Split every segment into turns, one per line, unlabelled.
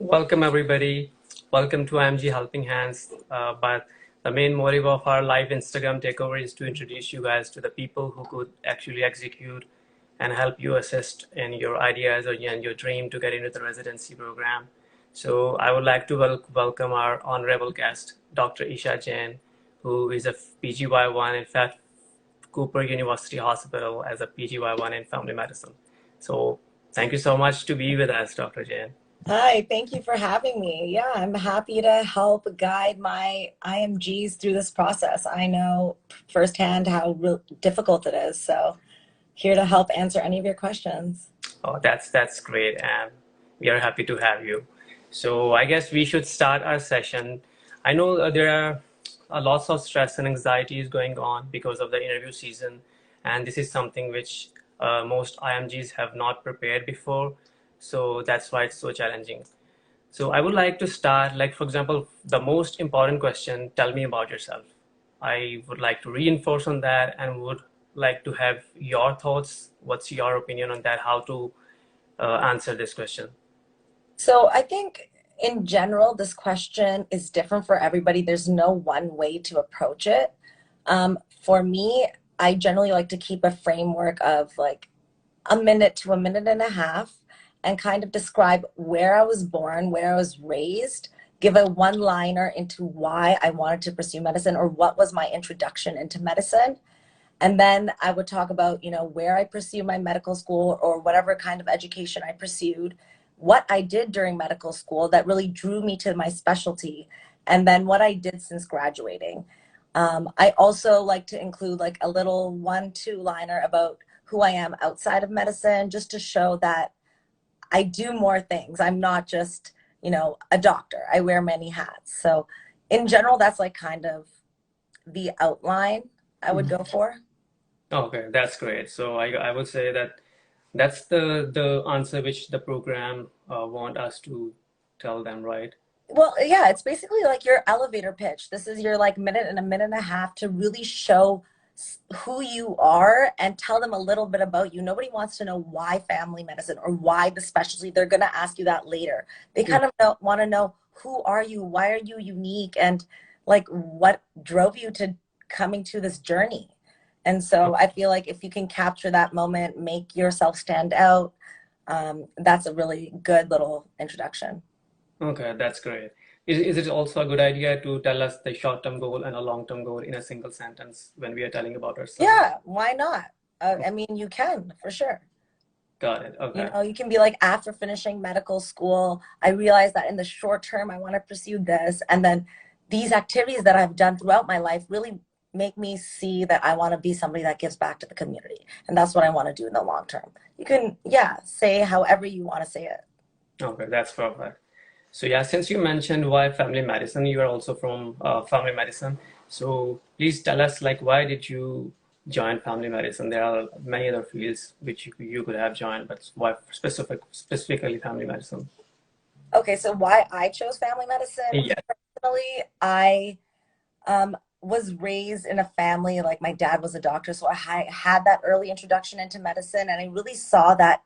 Welcome, everybody. Welcome to IMG Helping Hands. But the main motive of our live Instagram takeover is to introduce you guys to the people who could actually execute and help you assist in your ideas or in your dream to get into the residency program. So I would like to welcome our honorable guest, Dr. Esha Jain, who is a PGY1 in fact Cooper University Hospital as a PGY1 in family medicine. So thank you so much to be with us, Dr. Jain.
Hi, thank you for having me. Yeah, I'm happy to help guide my IMGs through this process. I know firsthand how difficult it is, so here to help answer any of your questions.
Oh, that's great, and we are happy to have you. So I guess we should start our session. I know there are lots of stress and anxieties going on because of the interview season, and this is something which most IMGs have not prepared before. So that's why it's so challenging. So I would like to start, like, for example, the most important question, tell me about yourself. I would like to reinforce on that and would like to have your thoughts. What's your opinion on that? How to answer this question?
So I think in general, this question is different for everybody. There's no one way to approach it. For me, I generally like to keep a framework of like a minute to a minute and a half and kind of describe where I was born, where I was raised, give a one-liner into why I wanted to pursue medicine or what was my introduction into medicine. And then I would talk about, where I pursued my medical school or whatever kind of education I pursued, what I did during medical school that really drew me to my specialty, and then what I did since graduating. I also like to include like a little 1-2 liner about who I am outside of medicine, just to show that I do more things. I'm not just, a doctor. I wear many hats. So in general, that's like kind of the outline I would go for.
Okay, that's great. So I would say that that's the answer which the program want us to tell them, right?
Well, yeah, it's basically like your elevator pitch. This is your like minute and a minute and a half to really show who you are and tell them a little bit about you. Nobody wants to know why family medicine or why the specialty. They're going to ask you that later. They kind of want to know, who are you? Why are you unique? And like, what drove you to coming to this journey? And so I feel like if you can capture that moment, make yourself stand out, that's a really good little introduction.
Okay, that's great. Is it also a good idea to tell us the short-term goal and a long-term goal in a single sentence when we are telling about ourselves?
Yeah, why not? I mean, you can for sure.
Got it. Okay.
You can be like, after finishing medical school, I realized that in the short term, I want to pursue this. And then these activities that I've done throughout my life really make me see that I want to be somebody that gives back to the community. And that's what I want to do in the long term. You can, yeah, say however you want to say it.
Okay, that's perfect. So yeah, since you mentioned why family medicine, you are also from family medicine. So please tell us, like, why did you join family medicine? There are many other fields which you could have joined, but why specifically family medicine?
Okay, so why I chose family medicine?
Yeah.
Personally, I was raised in a family, like my dad was a doctor, so I had that early introduction into medicine, and I really saw that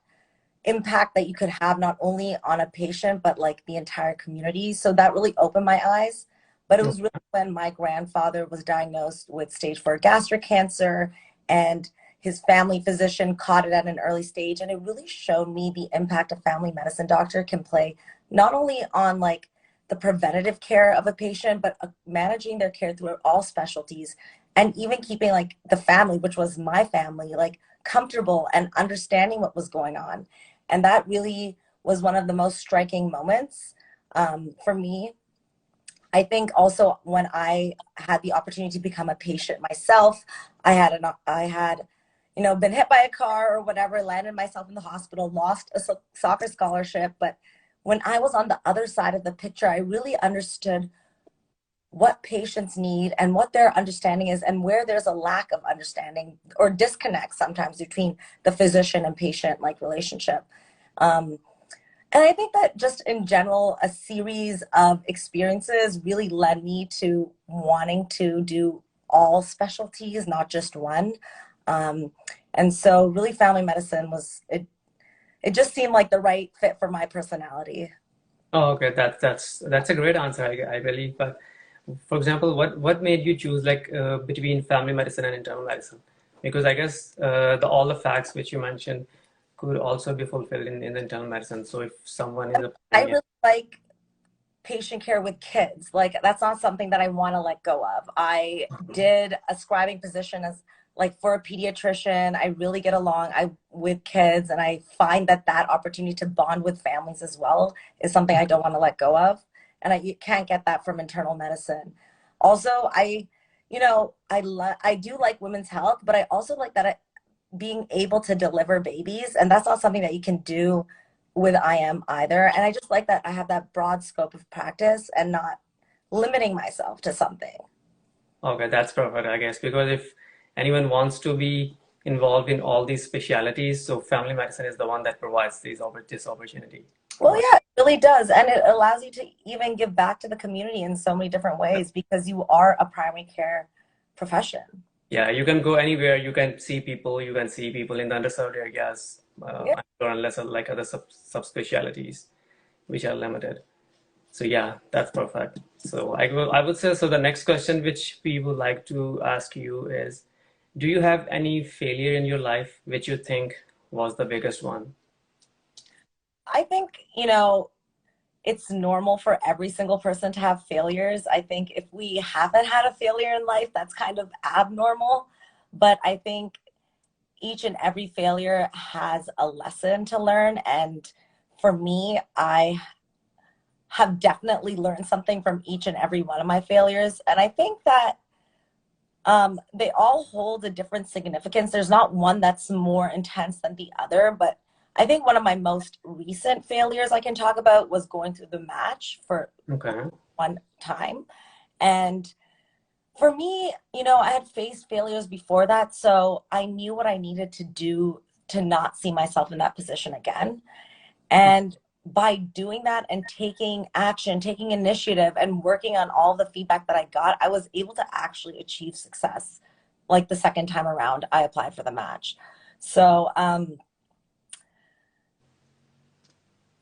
impact that you could have not only on a patient but like the entire community. So that really opened my eyes. But it was really when my grandfather was diagnosed with stage 4 gastric cancer, and his family physician caught it at an early stage, and it really showed me the impact a family medicine doctor can play, not only on like the preventative care of a patient, but managing their care through all specialties, and even keeping like the family, which was my family, like comfortable and understanding what was going on. And that really was one of the most striking moments for me. I think also when I had the opportunity to become a patient myself, I had, been hit by a car or whatever, landed myself in the hospital, lost a soccer scholarship. But when I was on the other side of the picture, I really understood what patients need and what their understanding is, and where there's a lack of understanding or disconnect sometimes between the physician and patient like relationship. Um, and I think that just in general, a series of experiences really led me to wanting to do all specialties, not just one. Um, and so really family medicine it just seemed like the right fit for my personality.
Oh, okay. That's a great answer, I believe. But for example, what made you choose like between family medicine and internal medicine? Because I guess the all the facts which you mentioned could also be fulfilled in the internal medicine. So if someone is
I
applying it,
really like patient care with kids. Like that's not something that I want to let go of. I did a scribing position as like for a pediatrician. I really get along with kids, and I find that that opportunity to bond with families as well is something I don't want to let go of. And you can't get that from internal medicine. Also, I do like women's health, but I also like that being able to deliver babies, and that's not something that you can do with IM either. And I just like that I have that broad scope of practice and not limiting myself to something.
okay, that's perfect, I guess. Because if anyone wants to be involved in all these specialities, so family medicine is the one that provides this opportunity.
Well, yeah, it really does. And it allows you to even give back to the community in so many different ways because you are a primary care profession.
Yeah, you can go anywhere. You can see people. You can see people in the underserved areas,
Yeah.
unless like other subspecialties, which are limited. So yeah, that's perfect. So I would say so. The next question which we would like to ask you is, do you have any failure in your life which you think was the biggest one?
I think, it's normal for every single person to have failures. I think if we haven't had a failure in life, that's kind of abnormal. But I think each and every failure has a lesson to learn. And for me, I have definitely learned something from each and every one of my failures. And I think that they all hold a different significance. There's not one that's more intense than the other, but I think one of my most recent failures I can talk about was going through the match for
Okay.
one time. And for me, I had faced failures before that, so I knew what I needed to do to not see myself in that position again. And by doing that and taking action, taking initiative, and working on all the feedback that I got, I was able to actually achieve success. Like the second time around, I applied for the match. So,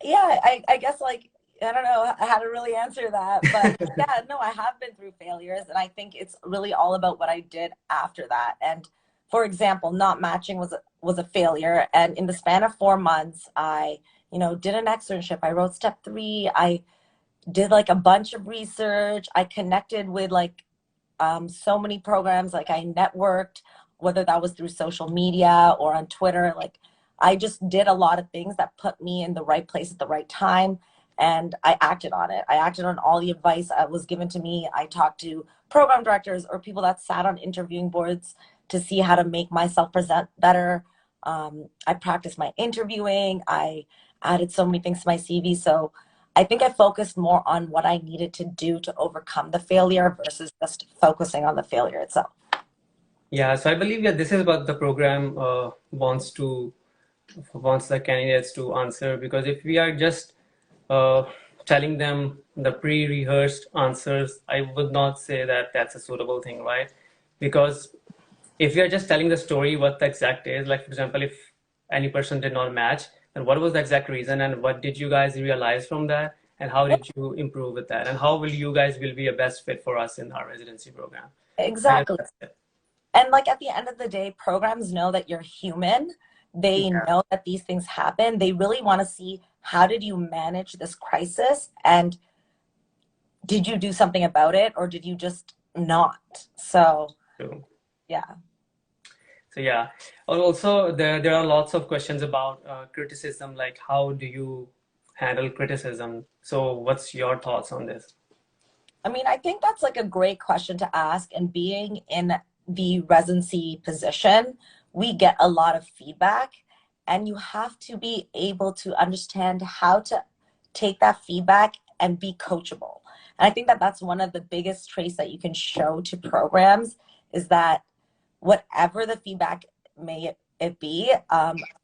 yeah, I guess like, I don't know how to really answer that, but yeah, no, I have been through failures, and I think it's really all about what I did after that. And for example, not matching was a failure, and in the span of 4 months, I did an externship. I wrote step 3. I did like a bunch of research. I connected with like so many programs. Like I networked, whether that was through social media or on Twitter. Like I just did a lot of things that put me in the right place at the right time. And I acted on it. I acted on all the advice that was given to me. I talked to program directors or people that sat on interviewing boards to see how to make myself present better. I practiced my interviewing. I added so many things to my CV. So I think I focused more on what I needed to do to overcome the failure versus just focusing on the failure itself.
Yeah, so I believe that this is what the program wants the candidates to answer, because if we are just uh, telling them the pre-rehearsed answers, I would not say that that's a suitable thing, right? Because if we are just telling the story, what the exact is, like for example, if any person did not match, then what was the exact reason, and what did you guys realize from that, and how did you improve with that, and how will you guys will be a best fit for us in our residency program? I guess
Exactly.
that's it.
And like at the end of the day, programs know that you're human. They
Yeah.
know that these things happen. They really want to see how did you manage this crisis, and did you do something about it, or did you just not? So,
So,
yeah.
so yeah. Also, there are lots of questions about criticism, like how do you handle criticism? So, what's your thoughts on this?
I mean, I think that's like a great question to ask. And being in the residency position, we get a lot of feedback, and you have to be able to understand how to take that feedback and be coachable. And I think that that's one of the biggest traits that you can show to programs is that whatever the feedback may it be,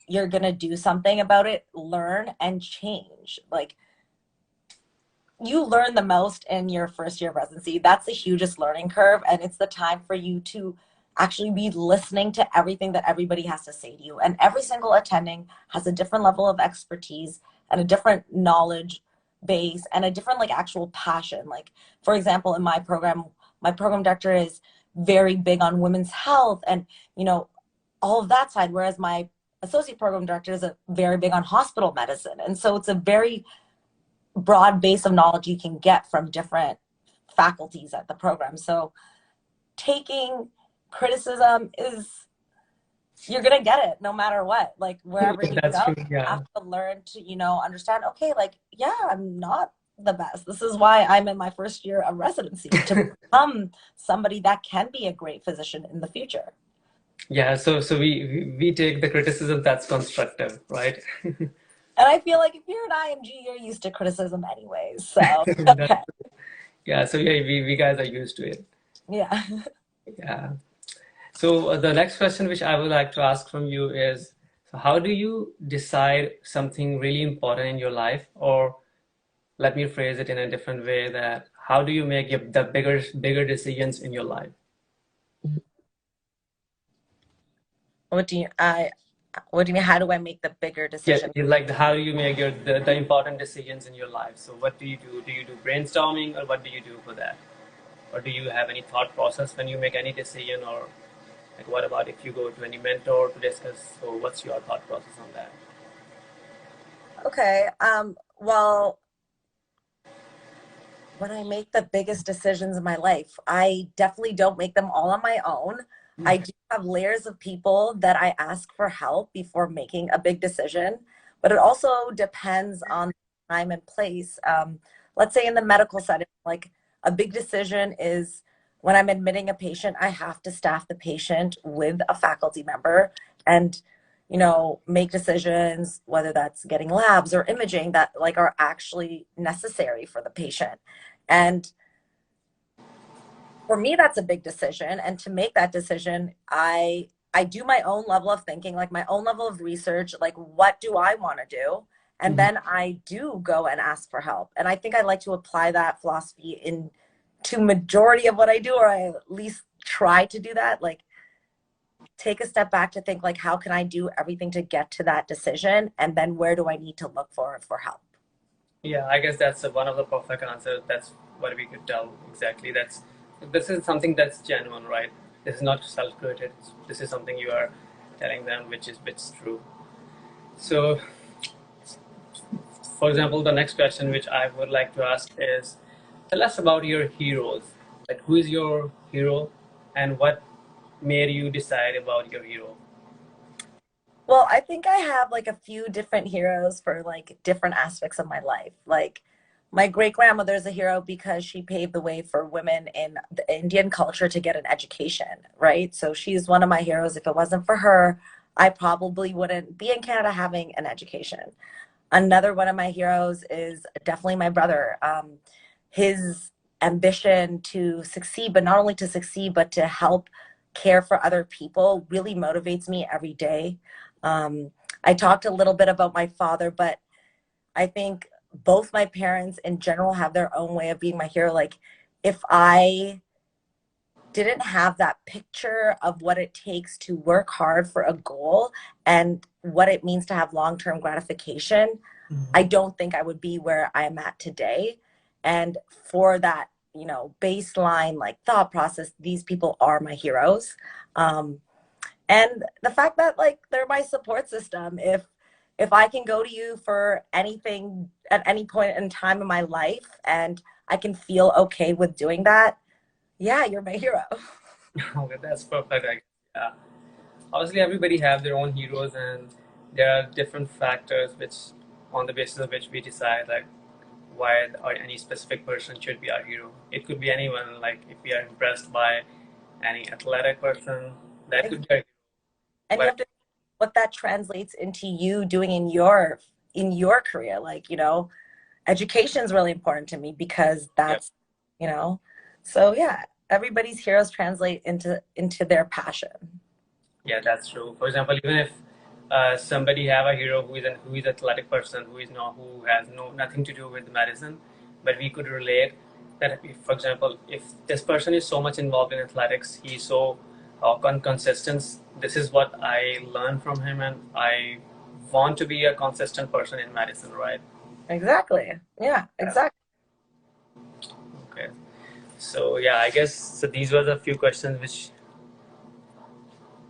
you're going to do something about it, learn, and change. Like, you learn the most in your first year of residency. That's the hugest learning curve. And it's the time for you to actually be listening to everything that everybody has to say to you. And every single attending has a different level of expertise and a different knowledge base and a different like actual passion. Like for example, in my program director is very big on women's health and you know all of that side, whereas my associate program director is a very big on hospital medicine. And so it's a very broad base of knowledge you can get from different faculties at the program. So taking criticism is, you're gonna get it no matter what. Like wherever you
That's
go,
true.
you
Yeah.
have to learn to, understand, okay, like, yeah, I'm not the best. This is why I'm in my first year of residency, to become somebody that can be a great physician in the future.
Yeah. So we take the criticism that's constructive, right?
And I feel like if you're an IMG, you're used to criticism anyways. So
That,
okay.
yeah. So yeah, we guys are used to it.
Yeah.
Yeah. So the next question which I would like to ask from you is, so how do you decide something really important in your life? Or let me phrase it in a different way, that how do you make the bigger decisions in your life?
What do you I what do you mean? How do I make the bigger
Yeah,
decision?
like how do you make the important decisions in your life? So what do you do? Do you do brainstorming, or what do you do for that? Or do you have any thought process when you make any decision? Or like what about if you go to any mentor to discuss? So what's your thought process on that?
Okay. Well, when I make the biggest decisions in my life, I definitely don't make them all on my own. I do have layers of people that I ask for help before making a big decision, but it also depends on time and place. Let's say in the medical setting, like a big decision is when I'm admitting a patient, I have to staff the patient with a faculty member and make decisions, whether that's getting labs or imaging that like are actually necessary for the patient. And for me, that's a big decision. And to make that decision, I do my own level of thinking, like my own level of research, like what do I want to do? And
Mhm.
then I do go and ask for help. And I think I like to apply that philosophy in to majority of what I do, or I at least try to do that. Like take a step back to think like how can I do everything to get to that decision? And then where do I need to look for help?
Yeah, I guess that's one of the perfect answers. That's what we could tell exactly. This is something that's genuine, right? This is not self-created. This is something you are telling them, which is true. So, for example, the next question which I would like to ask is, tell us about your heroes. Like, who is your hero, and what made you decide about your hero?
Well, I think I have like a few different heroes for like different aspects of my life. Like my great grandmother is a hero because she paved the way for women in the Indian culture to get an education, right? So she's one of my heroes. If it wasn't for her, I probably wouldn't be in Canada having an education. Another one of my heroes is definitely my brother. His ambition to succeed, but not only to succeed, but to help care for other people really motivates me every day. Um, I talked a little bit about my father, but I think both my parents in general have their own way of being my hero. Like, if I didn't have that picture of what it takes to work hard for a goal and what it means to have long term gratification, I don't think I would be where I am at today. And for that, baseline like thought process, these people are my heroes. Um, and the fact that like they're my support system. If I can go to you for anything at any point in time in my life and I can feel okay with doing that, yeah, you're my hero.
Okay, that's perfect. Yeah. Obviously, everybody have their own heroes, and there are different factors which, on the basis of which we decide like why or any specific person should be our hero. It could be anyone. Like if we are impressed by any athletic person, that could be our hero.
And you
But
have to what that translates into you doing in your career. Like, education is really important to me because
yeah,
that's, you know, so yeah, everybody's heroes translate into their passion.
yeah, that's true. For example, even if somebody have a hero who is athletic person who has nothing to do with medicine, but we could relate that if, for example, if this person is so much involved in athletics, he's so consistent. This is what I learned from him, and I want to be a consistent person in medicine, right?
Exactly. Yeah,
Yeah.
exactly.
Okay. So yeah, I guess so these were the few questions which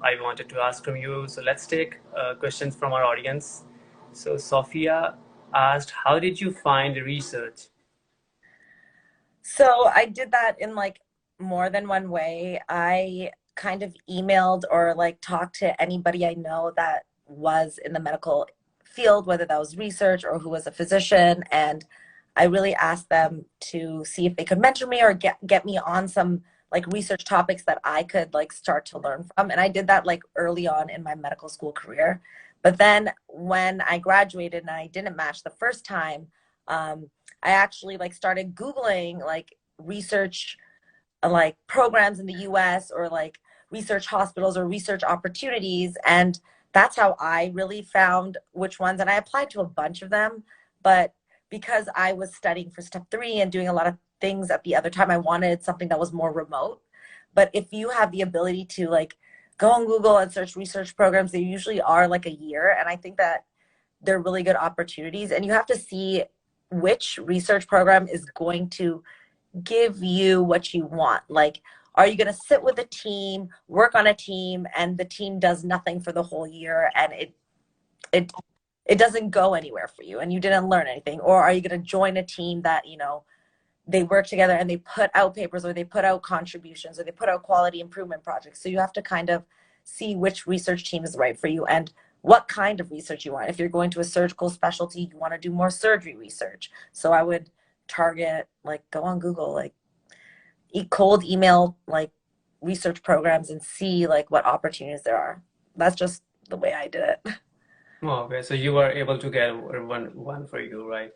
I wanted to ask from you. So let's take questions from our audience. So Sophia asked, "How did you find research?"
So I did that in like more than one way. I kind of emailed or like talked to anybody I know that was in the medical field, whether that was research or who was a physician, and I really asked them to see if they could mentor me or get me on some like research topics that I could like start to learn from. And I did that like early on in my medical school career. But then when I graduated and I didn't match the first time, um, I actually like started Googling like research like programs in the US or like research hospitals or research opportunities. And that's how I really found which ones. And I applied to a bunch of them. But because I was studying for step three and doing a lot of things at the other time, I wanted something that was more remote. But if you have the ability to like go on Google and search research programs, they usually are like a year. And I think that they're really good opportunities. And you have to see which research program is going to give you what you want. Like, are you going to sit with a team, work on a team, and the team does nothing for the whole year and it it doesn't go anywhere for you and you didn't learn anything? Or are you going to join a team that, you know, they work together and they put out papers or they put out contributions or they put out quality improvement projects? So you have to kind of see which research team is right for you and what kind of research you want. If you're going to a surgical specialty, you want to do more surgery research. So I would target, like, go on Google, like cold email like research programs and see like what opportunities there are. That's just the way I did it.
Oh, okay, so you were able to get one for you, right?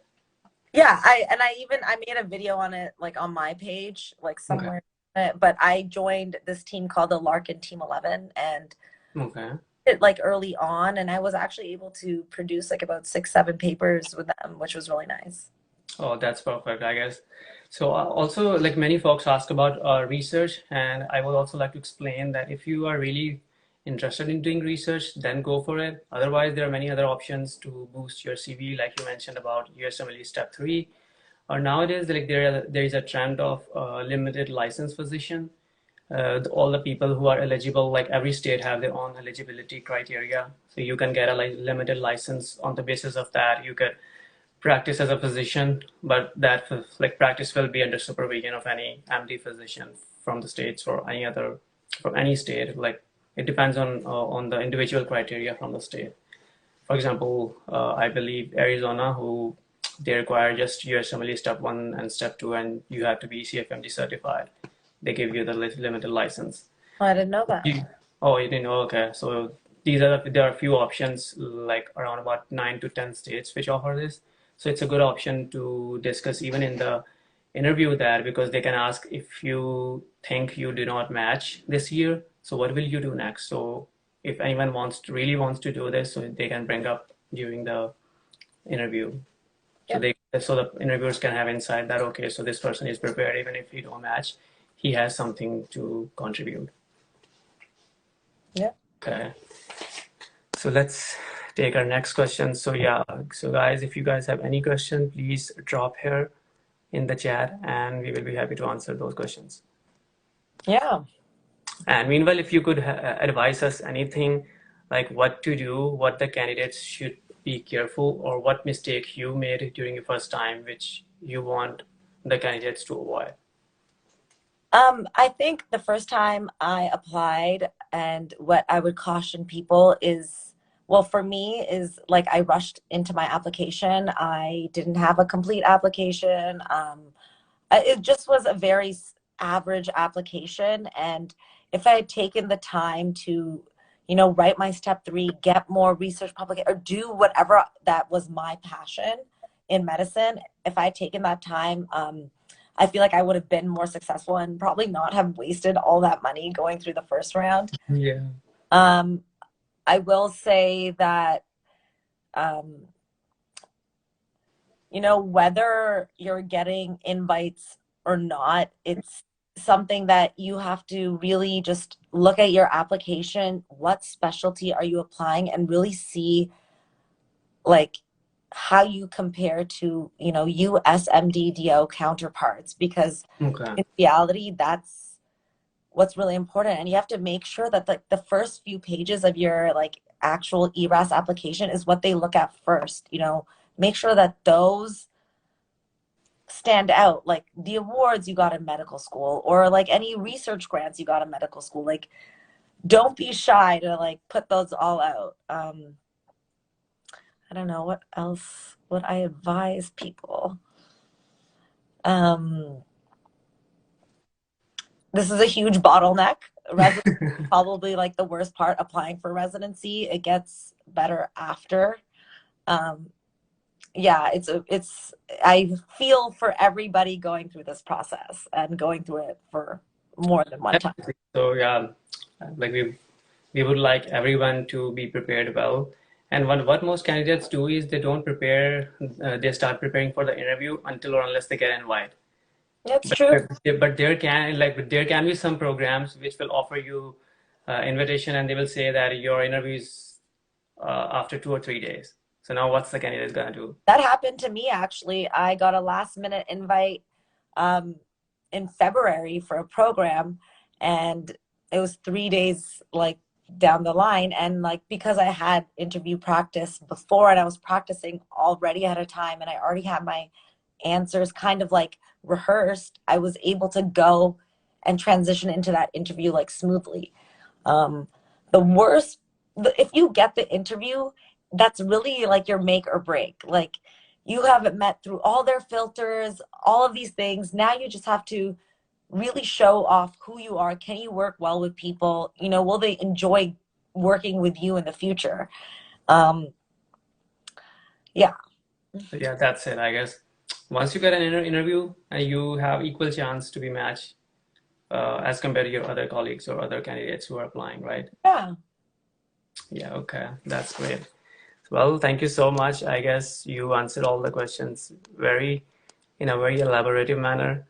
Yeah, I made a video on it like on my page, like
Okay.
somewhere. But I joined this team called the Larkin Team 11 and
Okay.
it like early on, and I was actually able to produce like about 6, 7 papers with them, which was really nice.
Oh, that's perfect, I guess. So also, like many folks ask about research, and I would also like to explain that if you are really interested in doing research, then go for it. Otherwise, there are many other options to boost your CV, like you mentioned about USMLE Step 3. Or nowadays, like there is a trend of limited license physician. All the people who are eligible, like every state have their own eligibility criteria. So you can get a limited license on the basis of that. You could practice as a physician, but that like practice will be under supervision of any MD physician from the states or any other from any state. Like it depends on the individual criteria from the state. For example, I believe Arizona, who they require just USMLE step one and step two, and you have to be CFMD certified. They give you the limited license.
Oh, I didn't know that.
Oh, you didn't know? Okay. So there are a few options, like around about 9 to 10 states which offer this. So it's a good option to discuss even in the interview there, because they can ask if you think you do not match this year, so what will you do next? So if anyone really wants to do this, so they can bring up during the interview. So
Yep.
the interviewers can have insight that okay, so this person is prepared even if he don't match, he has something to contribute.
Yep.
Okay. So let's take our next question. So yeah, so guys, if you guys have any question, please drop here in the chat and we will be happy to answer those questions.
Yeah.
And meanwhile, if you could advise us anything like what to do, what the candidates should be careful, or what mistake you made during your first time, which you want the candidates to avoid.
I think the first time I applied and what I would caution people is, well, for me is like I rushed into my application. I didn't have a complete application. It just was a very average application. And if I had taken the time to, you know, write my step three, get more research public, or do whatever that was my passion in medicine, if I had taken that time, I feel like I would have been more successful and probably not have wasted all that money going through the first round.
Yeah.
Um, I will say that, um, you know, whether you're getting invites or not, it's something that you have to really just look at your application. What specialty are you applying? And really see like how you compare to, USMDDO counterparts, because
Okay.
in reality, that's what's really important. And you have to make sure that the first few pages of your like actual ERAS application is what they look at first. Make sure that those stand out, like the awards you got in medical school, or like any research grants you got in medical school. Like, don't be shy to like put those all out. I don't know what else would I advise people. Um, this is a huge bottleneck. Residency probably like the worst part. Applying for residency, it gets better after. Um, yeah, it's I feel for everybody going through this process and going through it for more than one time.
So yeah, like we would like everyone to be prepared well. And what most candidates do is they don't prepare, they start preparing for the interview until or unless they get invited.
It's
But,
true.
but there can be some programs which will offer you invitation and they will say that your interview is after 2 or 3 days. So now what's the candidate gonna do?
That happened to me actually. I got a last minute invite um, in February for a program, and it was 3 days like down the line. And like because I had interview practice before and I was practicing already at a time and I already had my answers kind of like rehearsed, I was able to go and transition into that interview like smoothly. Um, the worst, if you get the interview, that's really like your make or break. Like you haven't met through all their filters, all of these things. Now you just have to really show off who you are. Can you work well with people? Will they enjoy working with you in the future? Um, yeah.
So yeah, that's it, I guess. Once you get an interview, you have equal chance to be matched as compared to your other colleagues or other candidates who are applying, right?
Yeah.
Yeah, okay, that's great. Well, thank you so much. I guess you answered all the questions in a very elaborative manner.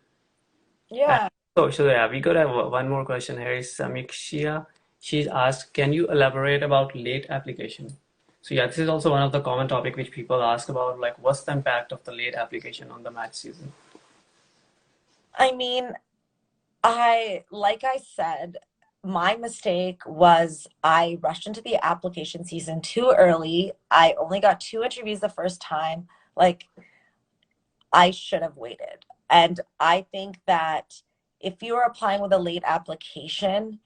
And
Yeah.
so yeah, we got one more question here. Is Samikshia. She's asked, can you elaborate about late application? So yeah, this is also one of the common topic which people ask about, like what's the impact of the late application on the match season?
I mean, like I said, my mistake was I rushed into the application season too early. I only got 2 interviews the first time. Like, I should have waited. And I think that if you are applying with a late application,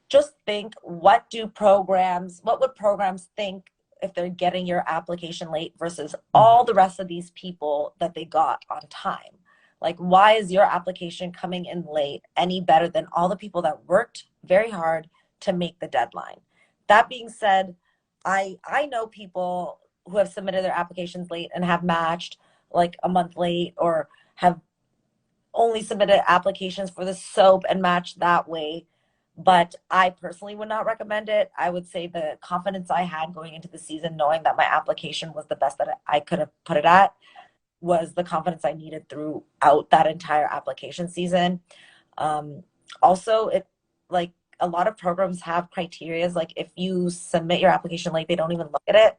just think, what would programs think if they're getting your application late versus all the rest of these people that they got on time? Like, why is your application coming in late any better than all the people that worked very hard to make the deadline? That being said, I know people who have submitted their applications late and have matched like a month late, or have only submitted applications for the soap and matched that way. But I personally would not recommend it. I would say the confidence I had going into the season, knowing that my application was the best that I could have put it at, was the confidence I needed throughout that entire application season. Um, Also, it like a lot of programs have criterias. Like if you submit your application late, they don't even look at it.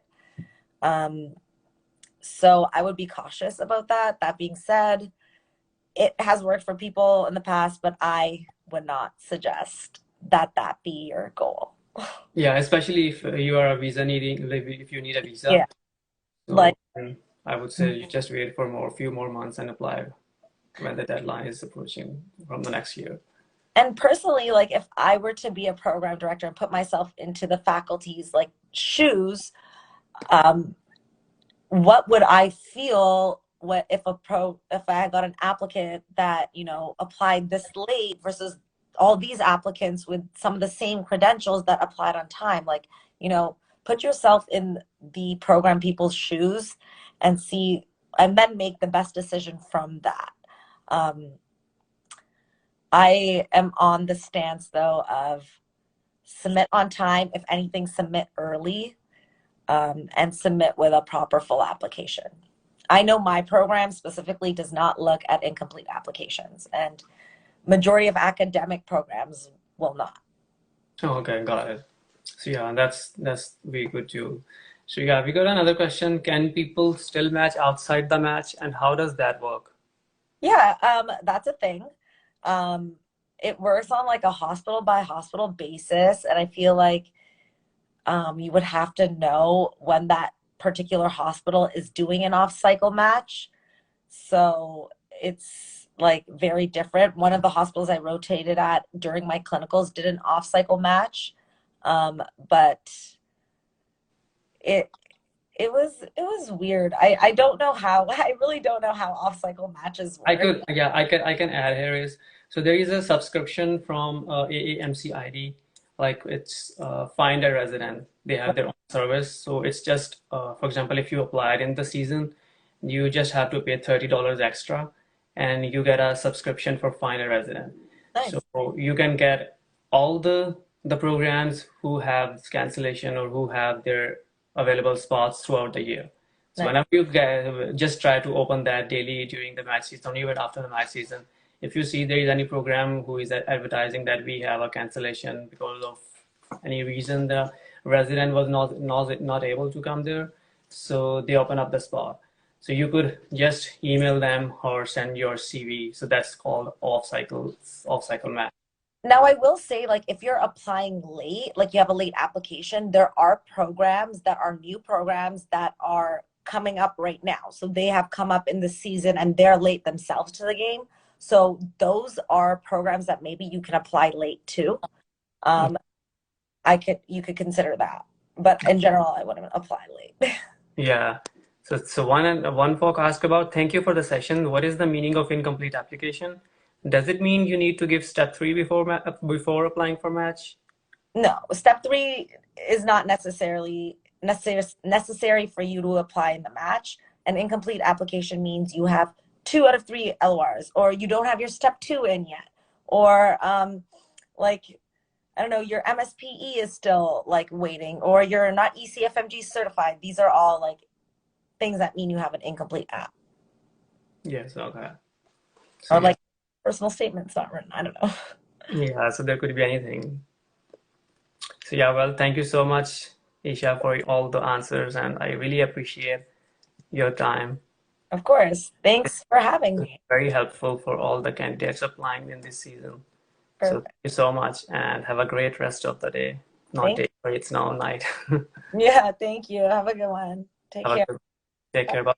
So I would be cautious about that. That being said, it has worked for people in the past, but I would not suggest that that be your goal.
Yeah, especially if you are a visa needing, like, if you need a visa.
Yeah,
So
like,
I would say you just wait for few more months and apply when the deadline is approaching from the next year.
and personally, like if I were to be a program director and put myself into the faculty's like shoes, um, what would I feel if I had got an applicant that, applied this late versus all these applicants with some of the same credentials that applied on time? Like, put yourself in the program people's shoes and see, and then make the best decision from that. Um, I am on the stance though of submit on time. If anything, submit early, and submit with a proper full application. I know my program specifically does not look at incomplete applications, and majority of academic programs will not.
Oh, okay, got it. So yeah, that's very good too. So yeah, we got another question. Can people still match outside the match, and how does that work?
Yeah, that's a thing. It works on like a hospital by hospital basis, and I feel like you would have to know when that particular hospital is doing an off-cycle match. So it's like very different. One of the hospitals I rotated at during my clinicals did an off-cycle match, but it it was weird. I don't know how. I really don't know how off-cycle matches work.
Yeah, I can add here is, so there is a subscription from AAMCID, like it's Find a Resident. They have their own service. So it's just, for example, if you applied in the season, you just have to pay $30 extra and you get a subscription for Find a Resident. So
Nice.
you can get all the programs who have cancellation or who have their available spots throughout the year. So
Nice.
whenever you get, just try to open that daily during the match season, or even after the match season. If you see there is any program who is advertising that we have a cancellation because of any reason, the resident was not able to come there, so they open up the spot. So you could just email them or send your CV. So that's called off cycle match.
Now, I will say, like, if you're applying late, like you have a late application, there are programs that are new programs that are coming up right now. So they have come up in the season and they're late themselves to the game. So those are programs that maybe you can apply late to. Um, you could consider that. But in general, I wouldn't apply late.
Yeah. So one folk asked about, thank you for the session. What is the meaning of incomplete application? Does it mean you need to give step three before applying for match?
No, step three is not necessary for you to apply in the match. An incomplete application means you have 2 out of 3 LORs, or you don't have your step two in yet, or like I don't know, your MSPE is still like waiting, or you're not ECFMG certified. These are all like things that mean you have an incomplete app,
Yes, okay. So
or
yeah,
like personal statements not written. I don't know.
yeah. So there could be anything. So yeah, well, thank you so much, Isha, for all the answers, and I really appreciate your time.
Of course. Thanks for having
It's
me.
very helpful for all the candidates applying in this season. So thank
Perfect.
you so much, and have a great rest of the day. Not
Thank
day, but it's now night.
Yeah, thank you. Have a good one. Take
Have a
care.
good, take care. Bye.